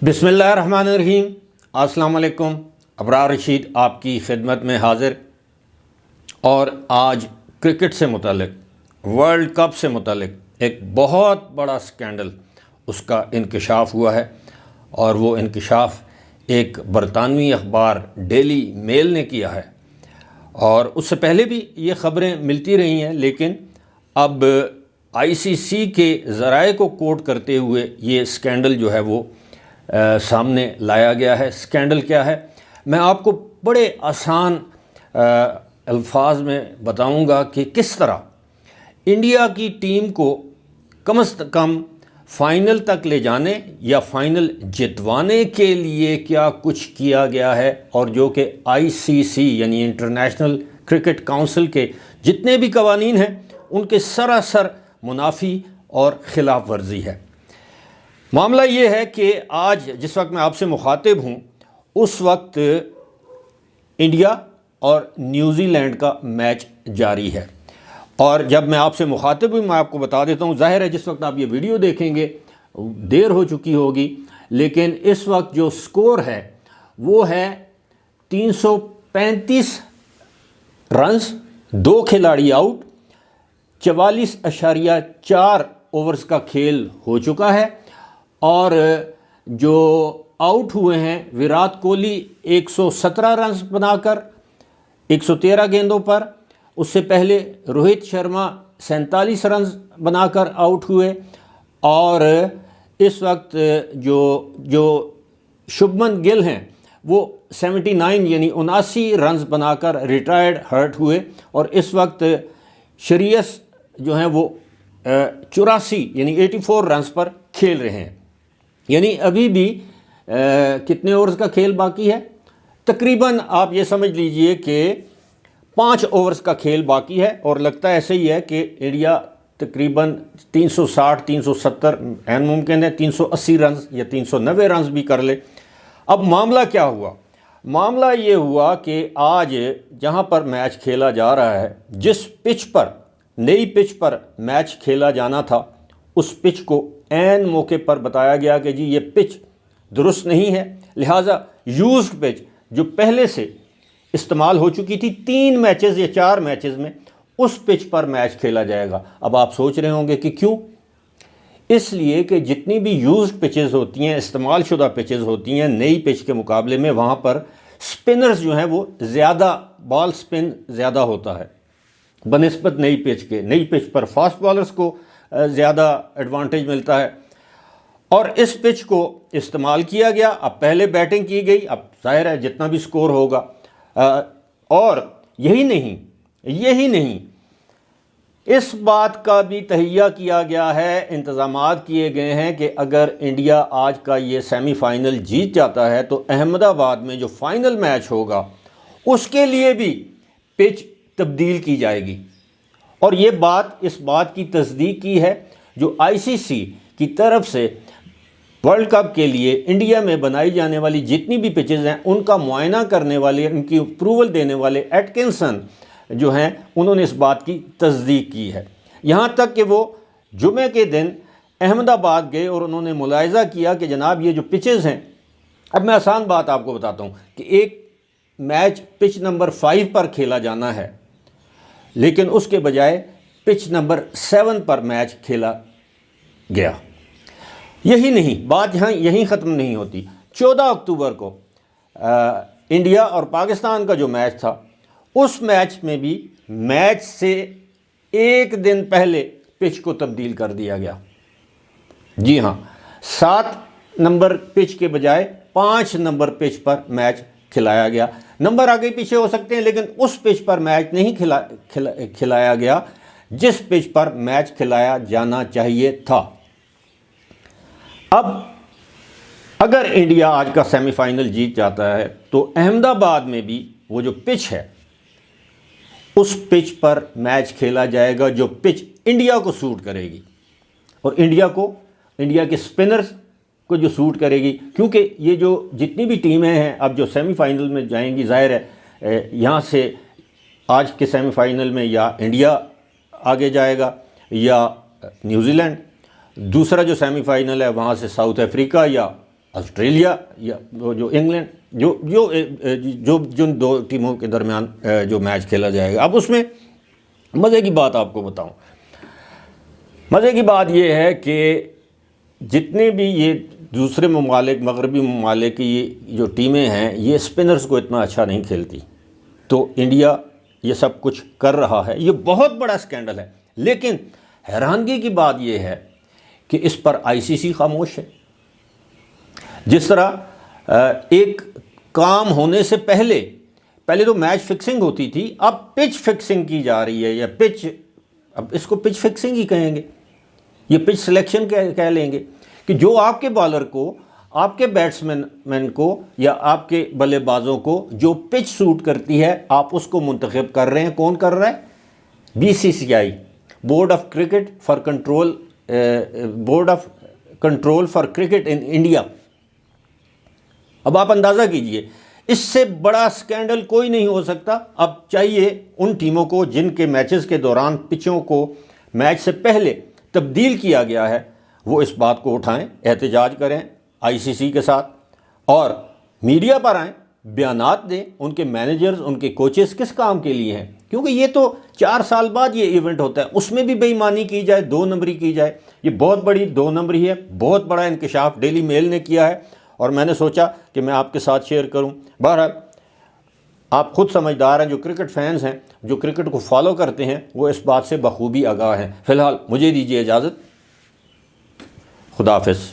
बिस्मिल्लाहिर्रहमानिर्रहीम। अस्सलाम वालेकुम। अबरार रशीद आपकी खिदमत में हाज़िर। और आज क्रिकेट से मुतालिक, वर्ल्ड कप से मुतालिक एक बहुत बड़ा स्कैंडल उसका इंकशाफ हुआ है, और वो इंकशाफ एक बरतानवी अखबार डेली मेल ने किया है। और उससे पहले भी ये ख़बरें मिलती रही हैं, लेकिन अब आईसीसी के ज़राए को कोट करते हुए ये स्कैंडल जो है वो सामने लाया गया है। स्कैंडल क्या है, मैं आपको बड़े आसान अल्फाज में बताऊंगा कि किस तरह इंडिया की टीम को कम से कम फ़ाइनल तक ले जाने या फ़ाइनल जितवाने के लिए क्या कुछ किया गया है, और जो कि आईसीसी यानी इंटरनेशनल क्रिकेट काउंसिल के जितने भी कवानीन हैं उनके सरासर मुनाफी और ख़िलाफ़ वर्जी है। मामला ये है कि आज जिस वक्त मैं आपसे मुखातिब हूँ उस वक्त इंडिया और न्यूज़ीलैंड का मैच जारी है। और जब मैं आपसे मुखातिब हूँ मैं आपको बता देता हूँ, ज़ाहिर है जिस वक्त आप ये वीडियो देखेंगे देर हो चुकी होगी, लेकिन इस वक्त जो स्कोर है वो है 335 रन्स, 2 खिलाड़ी आउट, 44.4 ओवर्स का खेल हो चुका है। और जो आउट हुए हैं विराट कोहली 117 रन्स बनाकर 113 गेंदों पर, उससे पहले रोहित शर्मा 47 रन्स बनाकर आउट हुए, और इस वक्त जो शुभमन गिल हैं वो 79 यानी 79 रन्स बनाकर रिटायर्ड हर्ट हुए। और इस वक्त श्रेयस जो हैं वो 84 यानी 84 रन्स पर खेल रहे हैं। यानी अभी भी कितने ओवर्स का खेल बाकी है, तकरीबन आप ये समझ लीजिए कि 5 ओवर्स का खेल बाकी है। और लगता ऐसे ही है कि इंडिया तकरीबन 360-370 एन मुमकिन है 380 रन्स या 390 रन्स भी कर ले। अब मामला क्या हुआ, मामला ये हुआ कि आज जहाँ पर मैच खेला जा रहा है, जिस पिच पर नई पिच पर मैच खेला जाना था, उस पिच को ऐन मौके पर बताया गया कि जी ये पिच दुरुस्त नहीं है, लिहाजा यूज्ड पिच जो पहले से इस्तेमाल हो चुकी थी 3 मैचेस या 4 मैचेस में, उस पिच पर मैच खेला जाएगा। अब आप सोच रहे होंगे कि क्यों? इसलिए कि जितनी भी यूज्ड पिचेस होती हैं, इस्तेमाल शुदा पिचेस होती हैं, नई पिच के मुकाबले में वहाँ पर स्पिनर्स जो हैं वो ज़्यादा, बॉल स्पिन ज़्यादा होता है बनिस्बत नई पिच के। नई पिच पर फास्ट बॉलर्स को ज़्यादा एडवांटेज मिलता है, और इस पिच को इस्तेमाल किया गया। अब पहले बैटिंग की गई, अब जाहिर है जितना भी स्कोर होगा। और यही नहीं, इस बात का भी तहैया किया गया है, इंतज़ामात किए गए हैं कि अगर इंडिया आज का ये सेमीफाइनल जीत जाता है तो अहमदाबाद में जो फाइनल मैच होगा उसके लिए भी पिच तब्दील की जाएगी। और ये बात, इस बात की तस्दीक की है जो आईसीसी की तरफ से वर्ल्ड कप के लिए इंडिया में बनाई जाने वाली जितनी भी पिचेस हैं उनका मुआयना करने वाले, उनकी अप्रूवल देने वाले एटकिंसन जो हैं, उन्होंने इस बात की तस्दीक की है। यहाँ तक कि वो जुमे के दिन अहमदाबाद गए और उन्होंने मुलाहिज़ा किया कि जनाब ये जो पिचेस हैं, अब मैं आसान बात आपको बताता हूँ कि एक मैच पिच नंबर 5 पर खेला जाना है, लेकिन उसके बजाय पिच नंबर 7 पर मैच खेला गया। यही नहीं, बात यहाँ यहीं ख़त्म नहीं होती। 14 अक्टूबर को इंडिया और पाकिस्तान का जो मैच था, उस मैच में भी मैच से एक दिन पहले पिच को तब्दील कर दिया गया। जी हाँ, 7 नंबर पिच के बजाय 5 नंबर पिच पर मैच खिलाया गया। नंबर आगे पीछे हो सकते हैं, लेकिन उस पिच पर मैच नहीं खिलाया गया जिस पिच पर मैच खिलाया जाना चाहिए था। अब अगर इंडिया आज का सेमीफाइनल जीत जाता है तो अहमदाबाद में भी वो जो पिच है उस पिच पर मैच खेला जाएगा जो पिच इंडिया को सूट करेगी। और इंडिया के स्पिनर्स کو جو سوٹ کرے گی، کیونکہ یہ جو جتنی بھی ٹیمیں ہیں اب جو سیمی فائنل میں جائیں گی، ظاہر ہے یہاں سے آج کے سیمی فائنل میں یا انڈیا آگے جائے گا یا نیوزی لینڈ، دوسرا جو سیمی فائنل ہے وہاں سے ساؤتھ افریقہ یا آسٹریلیا یا جو انگلینڈ، جو جن دو ٹیموں کے درمیان جو میچ کھیلا جائے گا۔ اب اس میں مزے کی بات آپ کو بتاؤں، مزے کی بات یہ ہے کہ جتنے بھی یہ دوسرے ممالک، مغربی ممالک کی یہ جو ٹیمیں ہیں، یہ اسپنرز کو اتنا اچھا نہیں کھیلتی، تو انڈیا یہ سب کچھ کر رہا ہے، یہ بہت بڑا اسکینڈل ہے۔ لیکن حیرانگی کی بات یہ ہے کہ اس پر آئی سی سی خاموش ہے۔ جس طرح ایک کام ہونے سے پہلے تو میچ فکسنگ ہوتی تھی، اب پچ فکسنگ کی جا رہی ہے، یا اب اس کو پچ فکسنگ ہی کہیں گے، یہ پچ سلیکشن کہہ لیں گے، کہ جو آپ کے بالر کو، آپ کے بیٹسمین کو یا آپ کے بلے بازوں کو جو پچ سوٹ کرتی ہے آپ اس کو منتخب کر رہے ہیں۔ کون کر رہا ہے؟ B C C I, board of control for cricket in India. اب آپ اندازہ کیجئے، اس سے بڑا سکینڈل کوئی نہیں ہو سکتا۔ اب چاہیے ان ٹیموں کو جن کے میچز کے دوران پچوں کو میچ سے پہلے تبدیل کیا گیا ہے، وہ اس بات کو اٹھائیں، احتجاج کریں آئی سی سی کے ساتھ، اور میڈیا پر آئیں، بیانات دیں۔ ان کے مینیجرز، ان کے کوچز کس کام کے لیے ہیں؟ کیونکہ یہ تو 4 سال بعد یہ ایونٹ ہوتا ہے، اس میں بھی بے ایمانی کی جائے، 2 نمبری کی جائے، یہ بہت بڑی 2 نمبری ہے، بہت بڑا انکشاف ڈیلی میل نے کیا ہے، اور میں نے سوچا کہ میں آپ کے ساتھ شیئر کروں۔ بہرحال آپ خود سمجھدار ہیں، جو کرکٹ فینز ہیں، جو کرکٹ کو فالو کرتے ہیں، وہ اس بات سے بخوبی آگاہ ہیں۔ فی الحال مجھے دیجیے اجازت، خدا حافظ۔